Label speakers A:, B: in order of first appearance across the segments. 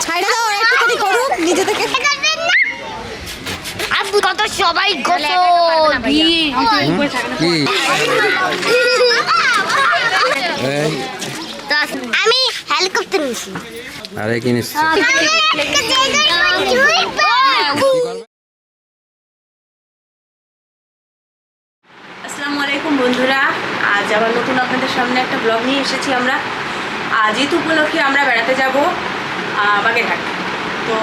A: ছাইড়ে দাও একটুখানি করুক নিজে থেকে।
B: আব্বু কত সবাই গোসল
C: কি
B: আমি হেলিকপ্টার নিছি।
C: আরে কি নিচ্ছিস?
A: আসসালামু আলাইকুম বন্ধুরা, আজ আবার নতুন আপনাদের সামনে একটা ব্লগ নিয়ে এসেছি আমরা। আজ ঈদ উপলক্ষে আমরা বেড়াতে যাব বাগেরহাট। তো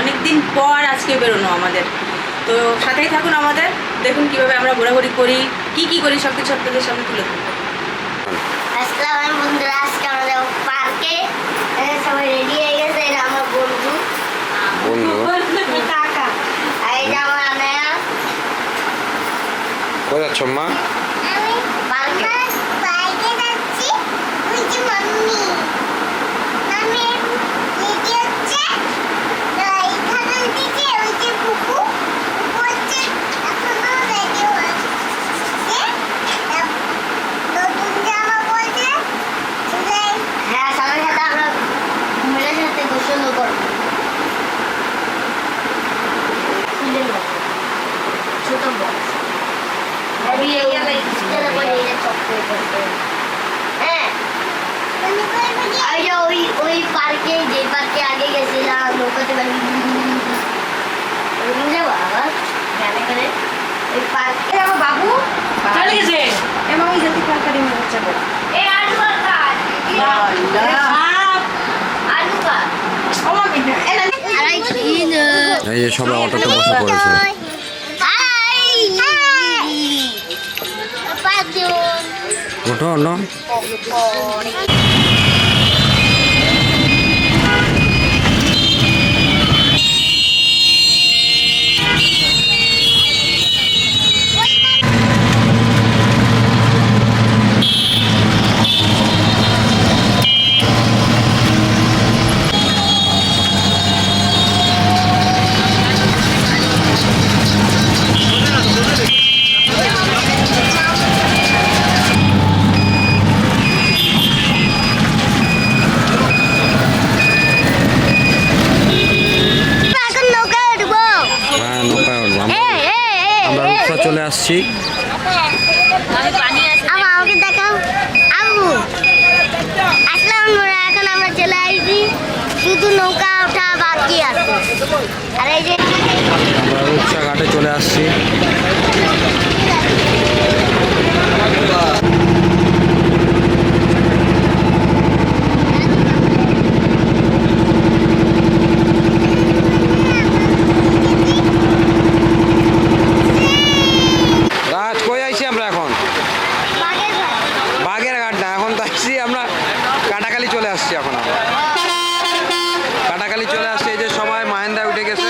A: অনেক দিন পর আজকে বেরোনো আমাদের, তো সাথেই থাকুন আমাদের, দেখুন কীভাবে আমরা ঘোরাঘুরি করি, কি করি সব কিছু আপনাদের সামনে তুলে ধরবো।
B: আসসালামু বন্ধুরা, আজকে আমরা যাব পার্কে। সবাই রেডি হয়ে গেছে। এটা আমার বন্ধু কাকা, আর এটা আমার আনায়া।
C: কোথায় যাচ্ছ মা?
B: আমি পার্কে যাচ্ছি। ওই যে মাম্মি আমি রেডি হচ্ছে। তো এইখানে দিকে ওই যে কুকু হচ্ছে এখনো রেডি হচ্ছে। নতুন জামা পরছে। হ্যাঁ, সবার সাথে আমরা মেয়ের সাথে গোসল করবো। ছোট বক্স ওই পার্কে, যে পার্কে আগে গেছিলাম নৌকাতে যাবো আবার গানে করে ওই পার্কে যাবো। বাবু
A: চলে গেছে এবং ওই জাতি তরকারি নিয়ে যাবো।
B: এই আলু কাট আলু কাট
C: এই যে সবাই অটোতে বসে পড়েছে। ওঠো না, চলে আসছি।
B: আমাকে দেখাও আম্মু। আসলাম এখন আমরা চলে আসছি, শুধু নৌকা ওঠা বাকি আছে। আর এই যে
C: আমরা রূপসা ঘাটে চলে আসছি। কাটাখালি চলে আসছে। এই যে সবাই মাহেন্দায় উঠে গেছে,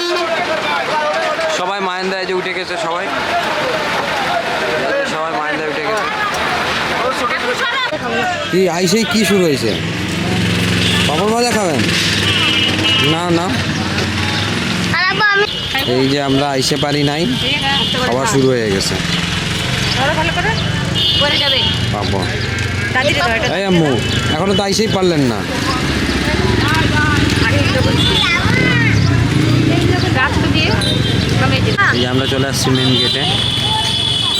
C: সবাই মাহেন্দায় যে উঠে গেছে, সবাই মাহেন্দায় উঠে গেছে। কি আইসেই কি শুরু হয়েছে? পাপড় ভাজা খাবেন? না না, এই যে আমরা আইসে পারি নাই, খাওয়া শুরু হয়ে গেছে। পাপড় এই আম্মু, এখনো তো আইসেই পারলেন না। এই আমরা চলে আসছি মেন গেটে।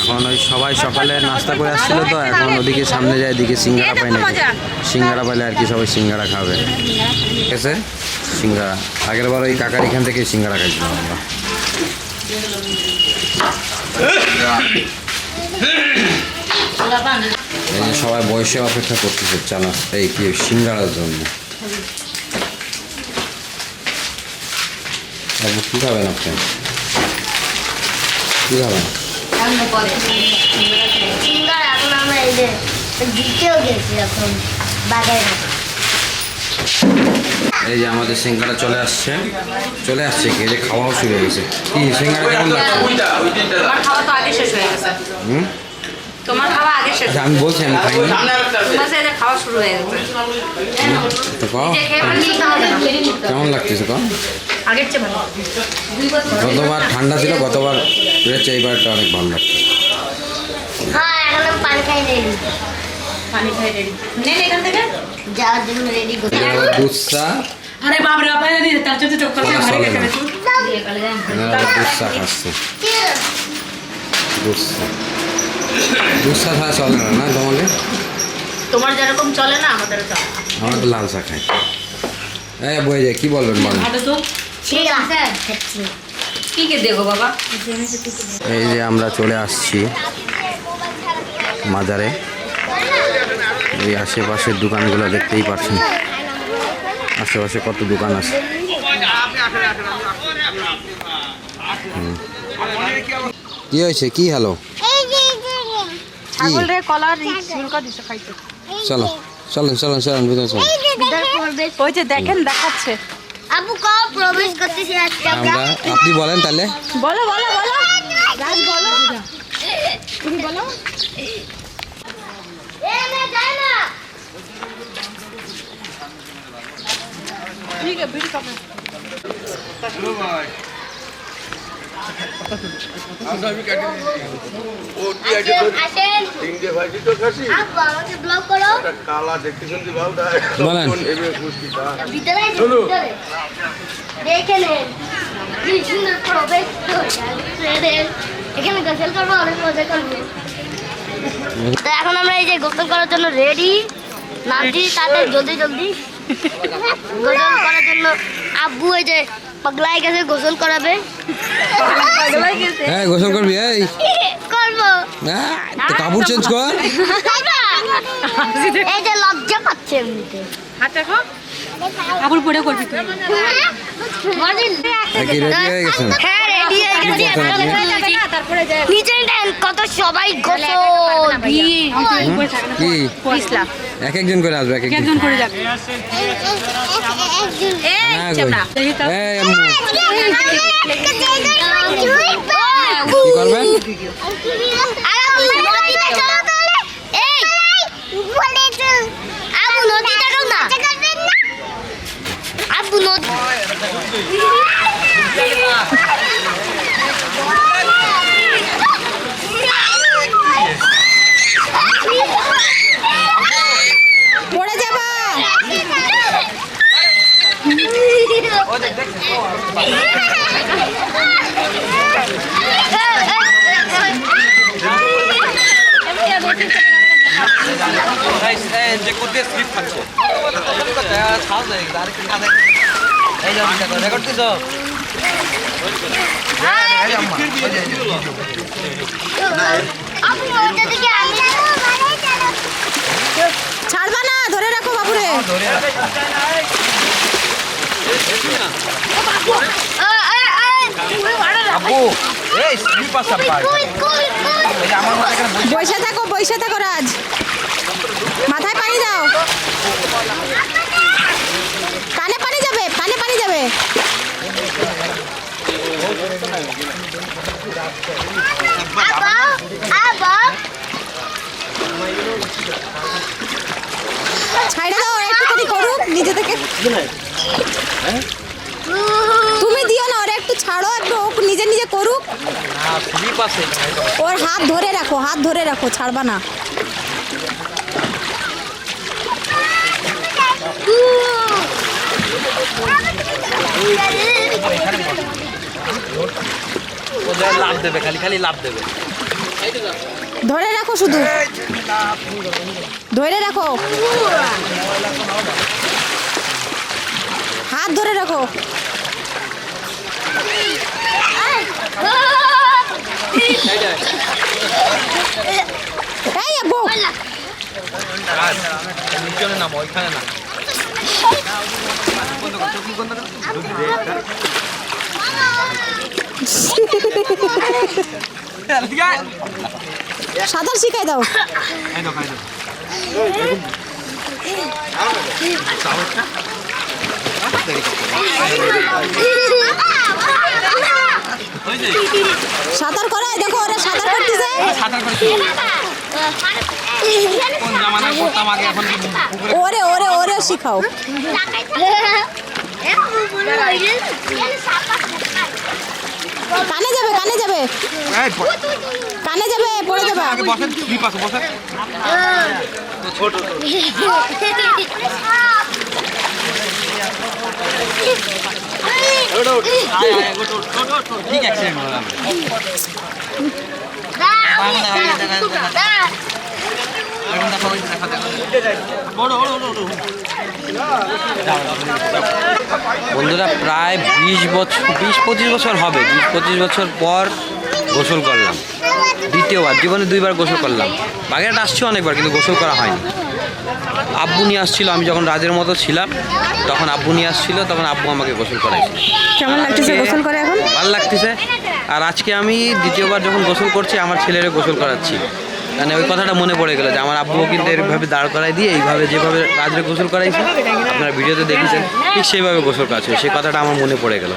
C: এখন ওই সবাই সকালে নাস্তা করে আসছিল, তো এখন ওদিকে সামনে যায়, এদিকে সিঙ্গারা পাই না। সিঙ্গারা পাইলে আর কি সবাই সিঙ্গারা খাবে। ঠিক আছে, সিঙ্গারা আগের বার ওই কাকার এখান থেকে সিঙ্গারা খাইছিলাম আমরা। এই যে সবাই বয়সে অপেক্ষা করতেছে চানা এই কি সিঙ্গারার জন্য। বাবু কী খাবেন আপনি? কী খাবেন?
B: এখন আমরা এই যে দিতেও গেছি এখন বাগেরহাট।
C: এই যে আমাদের সিঙ্গারা চলে আসছে কি, এই যে খাওয়াও শুরু হয়ে গেছে। কি সিঙ্গারা কেমন লাগছে?
A: আমার খাওয়া তো আগে শেষ হয়ে গেছে। তোমার খাওয়া আগে শেষ।
C: আমি বলছি আমি খাইনি।
A: খাওয়া শুরু হয়ে গেছে।
C: কেমন লাগতেছে?
A: আগের চেয়ে ভালো।
C: গতবার ঠান্ডা ছিল, গতবার এইবারটা অনেক ভালো লাগছে।
B: হ্যাঁ, এখন পানি খাই নেই।
A: পানি খাই রেডি নেন এখান থেকে
B: যাওয়ার জন্য রেডি করতে
C: এটা আবার দুধ চা,
A: আরে বাপ রে বাপ রে তার জন্য চোখ করে
C: ওটা
A: ঘরে
C: চলে
A: গেছে
C: না।
A: তুই দিয়ে কালে যান
C: এরা আবার দুধ চা খাচ্ছে। দুধ চা, দুধ চা ছাড়া চলে না না তোমাকে?
A: তোমার যেরকম চলে না আমাদেরও চলে
C: আমরা তো লাল চা খাই। এই বই যায় কি বলবেন বলেন।
A: হাঁটো তো
B: ঠিক আছে খাচ্ছি
A: কি কে দেখো বাবা
C: এই যে আমরা চলে আসছি মাজারে। এই আশেপাশের দোকানগুলো দেখতেই পাচ্ছেন, আশেপাশে কত দোকান আছে। কি হয়েছে, কি হ্যালো?
A: ছাগল রে কলার ঝুলকা দিছে খাইতে
C: চলো চলেন চলেন চলেন ভিতরে চলেন।
A: ওই যে দেখেন দেখাচ্ছে
B: আবু ক প্রবেশ করতেছি আজকে আমরা
C: আমরা, আপনি বলেন তাহলে।
A: বলো বলো বলো রাজ বলো তুমি বলো
B: এ না যাই না
A: ঠিক আছে ভিড় কাপে
B: আসেন
D: তিনটে ভাজি তো খাসি
B: আবু আমাকে ব্লক করো
D: কালা দেখতে শুনতে ভালো
C: বলেন।
B: ভিতরে ভিতরে দেখে নেন কি সুন্দর প্রবেশ ট্রেনের এখানে গোসল করবো অনেক মজা করবো তো এখন আমরা এই যে গোসল করার জন্য রেডি নামছি তাদের জলদি জলদি গোসল করার জন্য আব্বু এই যে পাগলাই গেছে গোসল করাবে
C: হ্যাঁ গোসল করবি? এই
B: করবো
C: তো কাপড় চেঞ্জ কর।
B: এই যে লজ্জা পাচ্ছে এমনিতে
A: হাত রাখো কাপড় পরে করবি তুই
C: কি রেডি হয়ে গেছেন?
B: হ্যাঁ রেডি হয়ে গেছি
C: কি করছেন আপনি?
A: তারপরে যায়
B: নিচে দেন কত সবাই গোসল ভিড়
C: কি
A: ইসলাম
C: এক একজন করে আসবে? এক একজন
A: একজন করে যাবে এই
C: হ্যাঁ,
A: চাপড়া
C: কই। এই আম্মু, কি করবেন?
B: আবু নদী
A: পড়ে যাবা
E: যে কোথায় স্লিপ খাচ্ছে সাহস লাগে আরেকটু কাঁধে এই যাও রেকর্ড দিছ
A: ছাড়বা না ধরে রাখো বাবুরে
E: আব্বু এই স্লিপ আসা পায় এই যে আমার মতো এখানে
A: বসে থাকো রাজ মাথায় পানি দাও কানে পানি যাবে ছাইড়া দাও একটুখানি করুক নিজে থেকে তুমি দিও না ওরা একটু ছাড়ো একটু ও নিজে নিজে করুক
E: না স্লিপ আছে
A: ওর হাত ধরে রাখো ছাড়বা না
E: ও যা লাভ দেবে খালি লাভ দেবে
A: ধরে রাখো শুধু ধরে রাখো হাত ধরে রাখো এই আব্বু
E: নিচনে নাম ওইখানে না
A: সাঁতার শিখাই দাও সাঁতার করাই দেখো ওরা সাঁতার করতেছে
E: কোন জামানা করতাম আগে এখন কি পুকুরে
A: ওরে শিখাও কানে যাবে কানে যাবে কানে যাবে পড়ে যাবে
E: বসেন কি পাশে বসেন ঠিক অ্যাক্সিডেন্ট হলো
C: বন্ধুরা প্রায় 20-25 বছর হবে, 20-25 বছর পর গোসল করলাম দ্বিতীয়বার। জীবনে 2বার গোসল করলাম। বাগেরহাট আসছি অনেকবার, কিন্তু গোসল করা হয়নি। আব্বু নিয়ে আসছিল, আমি যখন রাজের মতো ছিলাম তখন আব্বু নিয়ে আসছিল, তখন আব্বু আমাকে গোসল করাইছিল।
A: কেমন লাগতেছে গোসল করে এখন?
C: ভালো লাগতেছে। আর আজকে আমি দ্বিতীয়বার যখন গোসল করছি আমার ছেলেরে গোসল করাচ্ছি, মানে ওই কথাটা মনে পড়ে গেল যে আমার আব্বুও কিন্তু এইভাবে দাঁড় করাই দিয়ে এইভাবে যেভাবে রাজরে গোসল করাইছে আপনারা ভিডিওতে দেখেছেন, ঠিক সেইভাবে গোসল করাচ্ছে। সেই কথাটা আমার মনে পড়ে গেল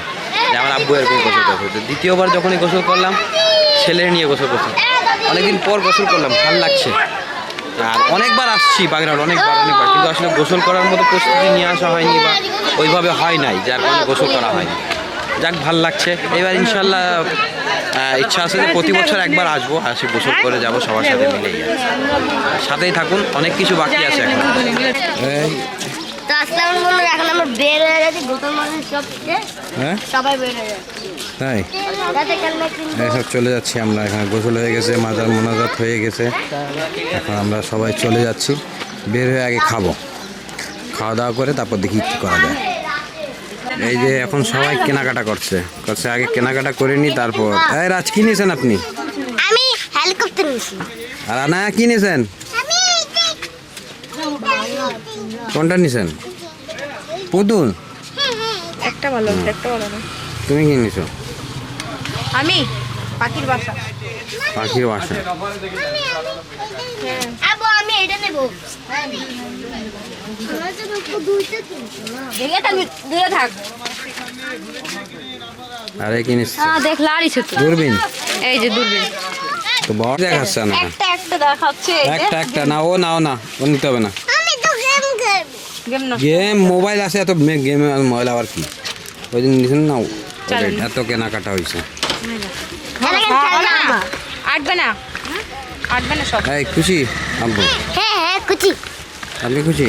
C: যে আমার আব্বু এরকম গোসল করছে। দ্বিতীয়বার যখনই গোসল করলাম ছেলে নিয়ে গোসল করতাম, অনেকদিন পর গোসল করলাম, ভালো লাগছে। আর অনেকবার আসছি বাগেরহাট, অনেকবার কিন্তু আসলে গোসল করার মতো প্রস্তুতি নিয়ে আসা হয়নি বা ওইভাবে হয় নাই, যার কারণে গোসল করা হয়নি। যাক, ভাল লাগছে। এবার ইনশাল্লাহ ইচ্ছা আছে যে প্রতি বছর একবার আসবো, আসি গোসল করে যাব সবার সাথে মিলেই। সাথেই থাকুন, অনেক কিছু বাকি আছে এখন।
B: তো আসসালামু আলাইকুম, এখন আমরা বের হয়ে গেছি গোসল মানে
C: হ্যাঁ
B: সবাই বের হয়ে গেছে
C: তাই
B: রাতে কালকে
C: সব চলে যাচ্ছি আমরা। এখানে গোসল হয়ে গেছে, মাজার মোনাজাত হয়ে গেছে, এখন আমরা সবাই চলে যাচ্ছি। বের হয়ে আগে খাওয়া দাওয়া করে তারপর দেখি কী করা যায়। এই যে এখন সবাই কেনাকাটা করছে, আগে কেনাকাটা করে নি তারপর। এই রাজ, কি নিয়েছেন আপনি?
B: আমি হেলিকপ্টার নিছি।
C: আর আনায়া কি নিয়েছেন? কোনটা নিয়েছেন? পুতুল?
A: একটা ভালো একটা ভালো না।
C: তুমি কি নিয়েছো?
A: আমি পাখির বাসা।
C: পাখির বাসা।
B: আবু আমি এটা নেব।
A: দূরে থাক।
C: আরে কি নিস?
A: দেখলা আরিছে তো
C: দূরবীন?
A: এই যে দূরবীন
C: তো বড় দেখাচ্ছে না।
A: একটা দেখাচ্ছে।
C: একটা না, ও নিতে হবে না।
B: আমি তো গেম খেলব।
A: গেম না,
C: গেম মোবাইল আছে, এত গেমে মোবাইল আবার কি? ওই দিন নিয়েছেন না, এত কেনাকাটা হয়েছে।
A: আটবে না সব।
C: এই খুশি আব্বু?
B: হ্যাঁ খুশি।
C: আপনি খুশি?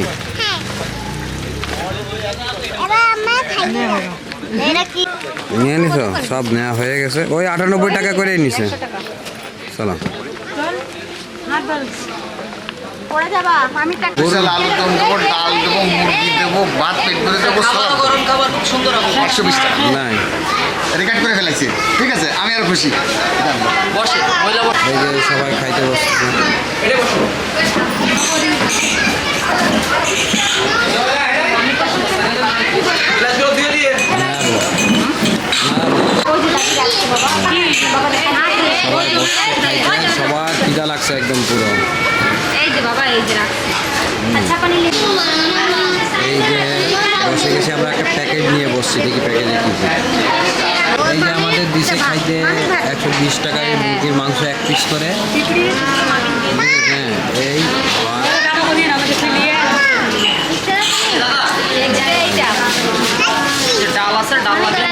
B: এবার আমরা খাইব। এটা কি?
C: নিয়ে নিছো? সব নেওয়া হয়ে গেছে। ওই 98 টাকা করেই নিছে। চলো
A: পড়ে যাবা, আমি টাকা
D: স্পেশাল আলুদম দেবো, ডাল দেবো, মুরগি দেবো, ভাত পেট করে দেবো, সব
E: গরম খাবার খুব সুন্দর হবে
D: 120 টাকা
C: নাই।
D: রেকর্ড করে ফেলেছি। ঠিক আছে, আমি আর খুশি।
E: বসে মহিলা বসে
C: এই যে সবাই খাইতে বসছে।
E: এটা বসো গ্লাসগুলো দিয়ে দিয়ে
C: সবাই বসছে খাইতে, সবার খিদা লাগছে একদম পুরো।
A: এই যে বাবা, এই যে রাখছি। আচ্ছা পানি লেবু।
C: এই যে বসে গেছি আমরা, একটা প্যাকেজ নিয়ে বসছি, দেখি প্যাকেজে কি কি। এই যে আমাদের দিছে খাইতে 120 টাকায় মুরগির মাংস 1 পিস করে। হ্যাঁ, এই
E: ডাল আছে, ডাল লাগলে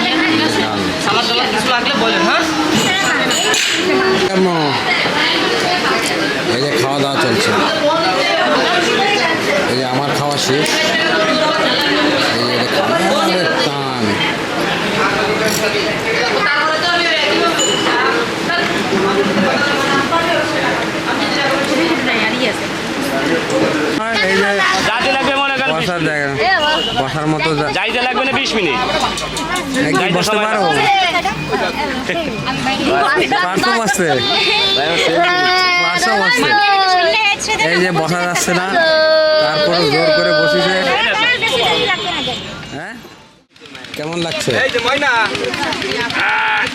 E: সালাদ ডাল কিছু লাগলে বলেন। হ্যাঁ
C: কেমন? এই যে খাওয়া দাওয়া চলছে, এই যে আমার খাওয়া শেষ। এই যে খাবারের টান। এই যে
F: যাইতে লাগবে মনে করেন
C: বসার জায়গা, বসার মতো
F: যাইতে লাগবে না 20 মিনিট।
C: একদম বসতে পারো? পার্সও বসছে, পার্সও বসছে। এই যে বসা যাচ্ছে না, তারপরে জোর করে বসেছে। হ্যাঁ, কেমন লাগছে?
E: এই যে ময়না
B: কাজ